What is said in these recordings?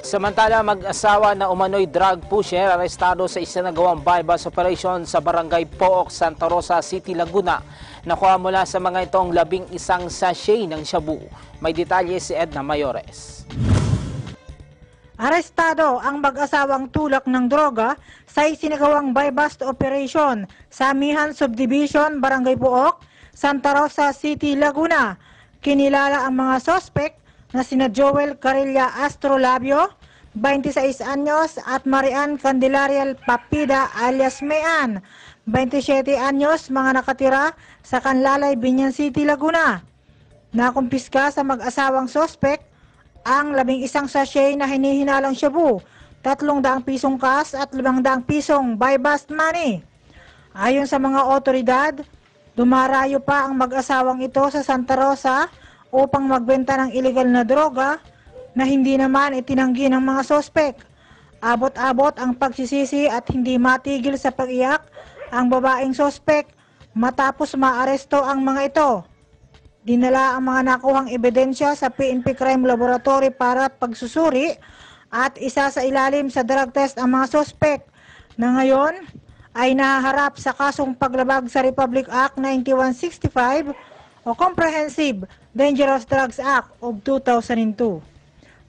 Samantala, mag-asawa na umano'y drug pusher arestado sa isinagawang bypass operation sa Barangay Pook, Santa Rosa City, Laguna. Nakuha mula sa mga itong 11 sachet ng shabu. May detalye si Edna Mayores. Arestado ang mag-asawang tulak ng droga sa isinagawang bypass operation sa Amihan Subdivision, Barangay Pook, Santa Rosa City, Laguna. Kinilala ang mga sospek na sina Joel Carilla Astrolabio, 26 anyos, at Marian Candelaria Papida alias Mayan, 27 anyos, mga nakatira sa Canlalay, Binyan City, Laguna. Nakumpiska sa mag-asawang sospek ang 11 sachet na hinihinalang shabu, 300 pisong cash at 500 pisong bypass money. Ayon sa mga otoridad, dumarayo pa ang mag-asawang ito sa Santa Rosa upang magbenta ng illegal na droga na hindi naman itinanggi ng mga sospek. Abot-abot ang pagsisisi at hindi matigil sa pag-iyak ang babaeng sospek matapos maaresto ang mga ito. Dinala ang mga nakuhang ebidensya sa PNP Crime Laboratory para pagsusuri at isa sa ilalim sa drug test ang mga sospek na ngayon ay nahaharap sa kasong paglabag sa Republic Act 9165 o Comprehensive Dangerous Drugs Act of 2002.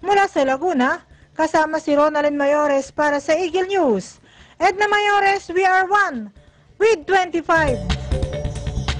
Mula sa Laguna, kasama si Ronalyn Mayores para sa Eagle News. Edna Mayores, we are one with 25.